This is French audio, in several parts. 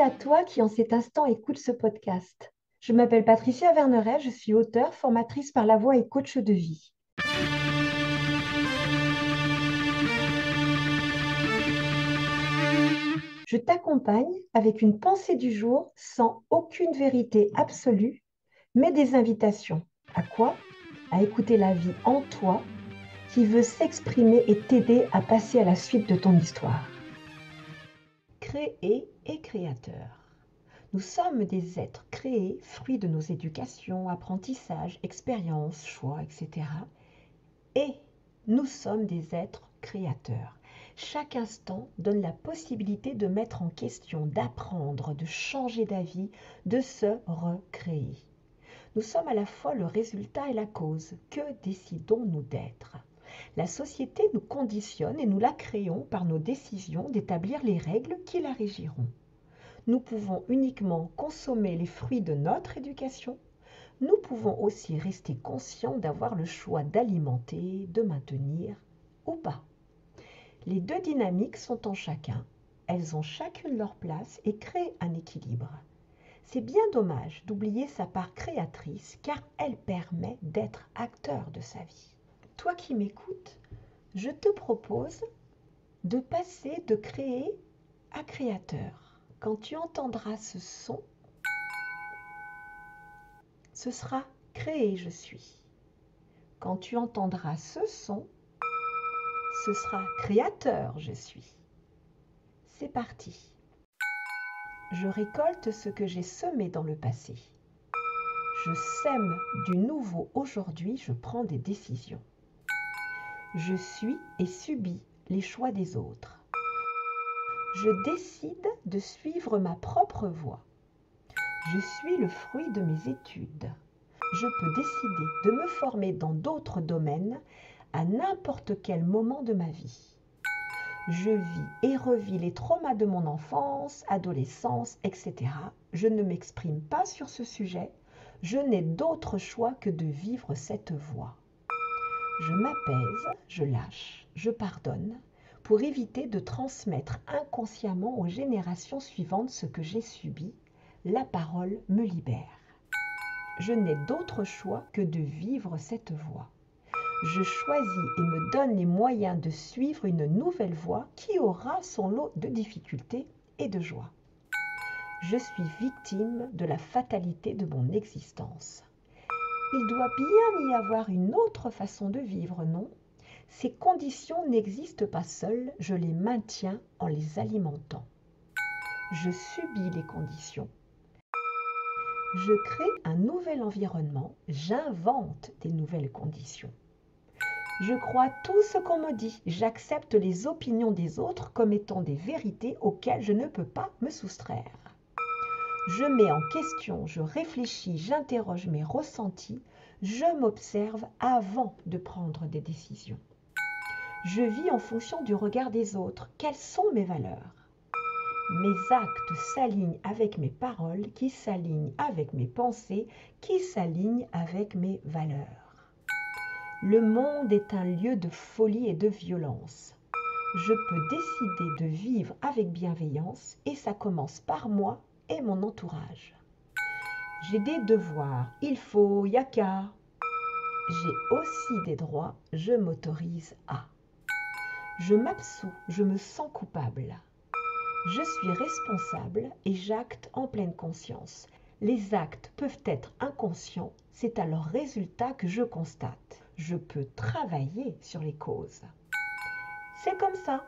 à toi qui en cet instant écoute ce podcast. Je m'appelle Patricia Verneret, je suis auteure, formatrice par la voix et coach de vie. Je t'accompagne avec une pensée du jour sans aucune vérité absolue, mais des invitations. À quoi? À écouter la vie en toi qui veut s'exprimer et t'aider à passer à la suite de ton histoire. Créer et créateur. Nous sommes des êtres créés, fruits de nos éducations, apprentissages, expériences, choix, etc. Et nous sommes des êtres créateurs. Chaque instant donne la possibilité de mettre en question, d'apprendre, de changer d'avis, de se recréer. Nous sommes à la fois le résultat et la cause. Que décidons-nous d'être? La société nous conditionne et nous la créons par nos décisions d'établir les règles qui la régiront. Nous pouvons uniquement consommer les fruits de notre éducation. Nous pouvons aussi rester conscients d'avoir le choix d'alimenter, de maintenir ou pas. Les deux dynamiques sont en chacun. Elles ont chacune leur place et créent un équilibre. C'est bien dommage d'oublier sa part créatrice car elle permet d'être acteur de sa vie. Toi qui m'écoutes, je te propose de passer de créer à créateur. Quand tu entendras ce son, ce sera créer je suis. Quand tu entendras ce son, ce sera créateur je suis. C'est parti. Je récolte ce que j'ai semé dans le passé. Je sème du nouveau aujourd'hui, je prends des décisions. Je suis et subis les choix des autres. Je décide de suivre ma propre voie. Je suis le fruit de mes études. Je peux décider de me former dans d'autres domaines à n'importe quel moment de ma vie. Je vis et revis les traumas de mon enfance, adolescence, etc. Je ne m'exprime pas sur ce sujet. Je n'ai d'autre choix que de vivre cette voie. Je m'apaise, je lâche, je pardonne pour éviter de transmettre inconsciemment aux générations suivantes ce que j'ai subi. La parole me libère. Je n'ai d'autre choix que de vivre cette voie. Je choisis et me donne les moyens de suivre une nouvelle voie qui aura son lot de difficultés et de joie. Je suis victime de la fatalité de mon existence. Il doit bien y avoir une autre façon de vivre, non? Ces conditions n'existent pas seules, je les maintiens en les alimentant. Je subis les conditions. Je crée un nouvel environnement, j'invente des nouvelles conditions. Je crois tout ce qu'on me dit, j'accepte les opinions des autres comme étant des vérités auxquelles je ne peux pas me soustraire. Je mets en question, je réfléchis, j'interroge mes ressentis, je m'observe avant de prendre des décisions. Je vis en fonction du regard des autres. Quelles sont mes valeurs? Mes actes s'alignent avec mes paroles, qui s'alignent avec mes pensées, qui s'alignent avec mes valeurs. Le monde est un lieu de folie et de violence. Je peux décider de vivre avec bienveillance et ça commence par moi et mon entourage. J'ai des devoirs, il faut, y a qu'à. J'ai aussi des droits, je m'autorise à. Je m'absous, je me sens coupable. Je suis responsable et j'acte en pleine conscience. Les actes peuvent être inconscients, c'est à leur résultat que je constate. Je peux travailler sur les causes. C'est comme ça.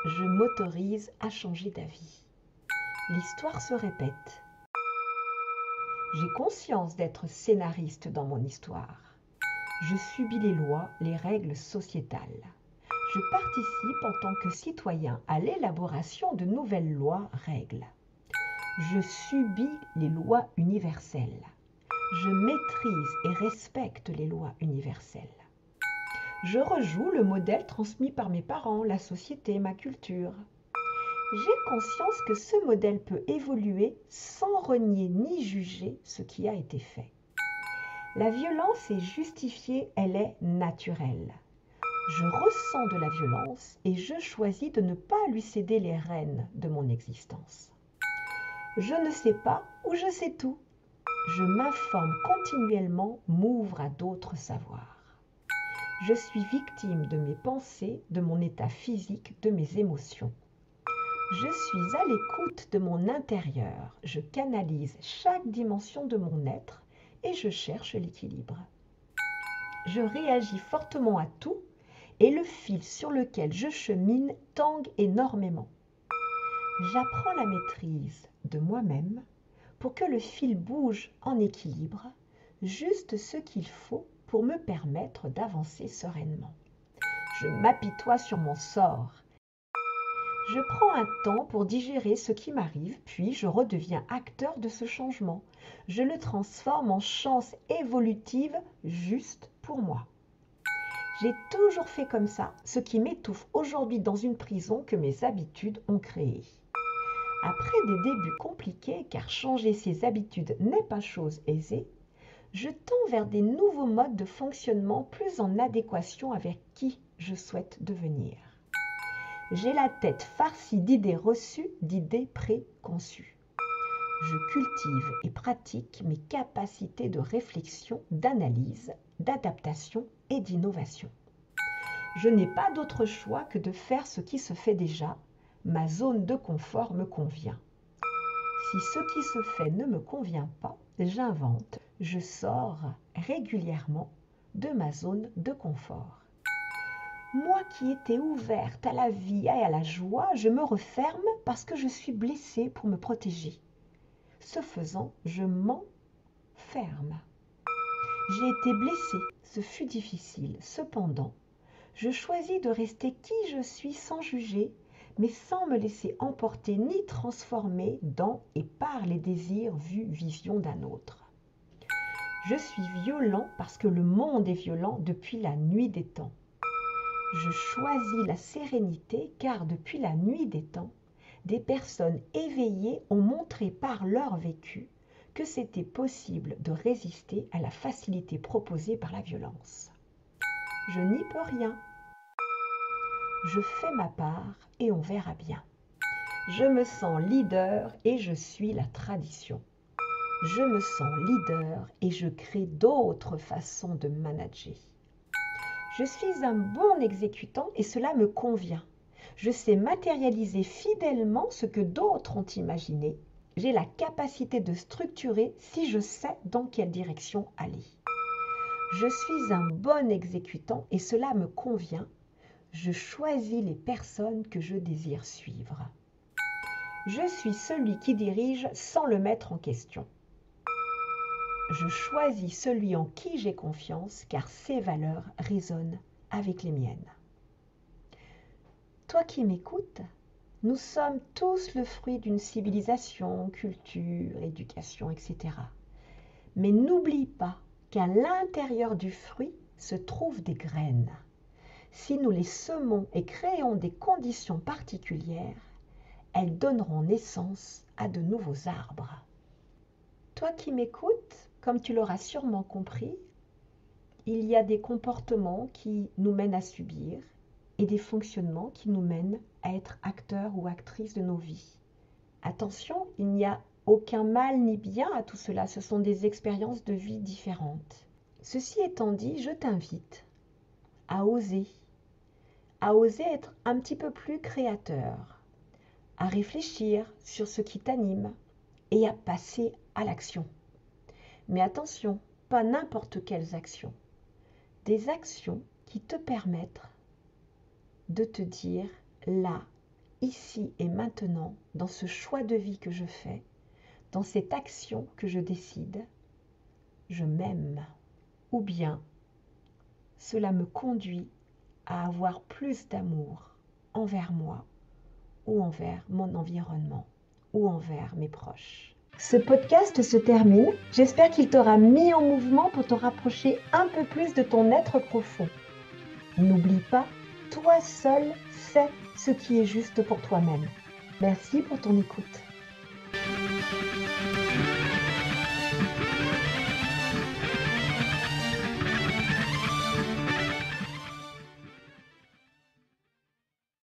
Je m'autorise à changer d'avis. L'histoire se répète. J'ai conscience d'être scénariste dans mon histoire. Je subis les lois, les règles sociétales. Je participe en tant que citoyen à l'élaboration de nouvelles lois, règles. Je subis les lois universelles. Je maîtrise et respecte les lois universelles. Je rejoue le modèle transmis par mes parents, la société, ma culture. J'ai conscience que ce modèle peut évoluer sans renier ni juger ce qui a été fait. La violence est justifiée, elle est naturelle. Je ressens de la violence et je choisis de ne pas lui céder les rênes de mon existence. Je ne sais pas ou je sais tout. Je m'informe continuellement, m'ouvre à d'autres savoirs. Je suis victime de mes pensées, de mon état physique, de mes émotions. Je suis à l'écoute de mon intérieur. Je canalise chaque dimension de mon être et je cherche l'équilibre. Je réagis fortement à tout et le fil sur lequel je chemine tangue énormément. J'apprends la maîtrise de moi-même pour que le fil bouge en équilibre, juste ce qu'il faut pour me permettre d'avancer sereinement. Je m'apitoie sur mon sort. Je prends un temps pour digérer ce qui m'arrive, puis je redeviens acteur de ce changement. Je le transforme en chance évolutive juste pour moi. J'ai toujours fait comme ça, ce qui m'étouffe aujourd'hui dans une prison que mes habitudes ont créée. Après des débuts compliqués, car changer ses habitudes n'est pas chose aisée, je tends vers des nouveaux modes de fonctionnement plus en adéquation avec qui je souhaite devenir. J'ai la tête farcie d'idées reçues, d'idées préconçues. Je cultive et pratique mes capacités de réflexion, d'analyse, d'adaptation et d'innovation. Je n'ai pas d'autre choix que de faire ce qui se fait déjà. Ma zone de confort me convient. Si ce qui se fait ne me convient pas, j'invente. Je sors régulièrement de ma zone de confort. Moi qui étais ouverte à la vie et à la joie, je me referme parce que je suis blessée pour me protéger. Ce faisant, je m'enferme. J'ai été blessée, ce fut difficile. Cependant, je choisis de rester qui je suis sans juger, mais sans me laisser emporter ni transformer dans et par les désirs vus vision d'un autre. Je suis violent parce que le monde est violent depuis la nuit des temps. Je choisis la sérénité car depuis la nuit des temps, des personnes éveillées ont montré par leur vécu que c'était possible de résister à la facilité proposée par la violence. Je n'y peux rien. Je fais ma part et on verra bien. Je me sens leader et je suis la tradition. Je me sens leader et je crée d'autres façons de manager. Je suis un bon exécutant et cela me convient. Je sais matérialiser fidèlement ce que d'autres ont imaginé. J'ai la capacité de structurer si je sais dans quelle direction aller. Je suis un bon exécutant et cela me convient. Je choisis les personnes que je désire suivre. Je suis celui qui dirige sans le mettre en question. Je choisis celui en qui j'ai confiance car ses valeurs résonnent avec les miennes. Toi qui m'écoutes, nous sommes tous le fruit d'une civilisation, culture, éducation, etc. Mais n'oublie pas qu'à l'intérieur du fruit se trouvent des graines. Si nous les semons et créons des conditions particulières, elles donneront naissance à de nouveaux arbres. Toi qui m'écoutes, comme tu l'auras sûrement compris, il y a des comportements qui nous mènent à subir et des fonctionnements qui nous mènent à être acteurs ou actrices de nos vies. Attention, il n'y a aucun mal ni bien à tout cela, ce sont des expériences de vie différentes. Ceci étant dit, je t'invite à oser être un petit peu plus créateur, à réfléchir sur ce qui t'anime et à passer à l'action. Mais attention, pas n'importe quelles actions. Des actions qui te permettent de te dire là, ici et maintenant, dans ce choix de vie que je fais, dans cette action que je décide, je m'aime. Ou bien, cela me conduit à avoir plus d'amour envers moi ou envers mon environnement ou envers mes proches. Ce podcast se termine. J'espère qu'il t'aura mis en mouvement pour te rapprocher un peu plus de ton être profond. N'oublie pas, toi seul sais ce qui est juste pour toi-même. Merci pour ton écoute.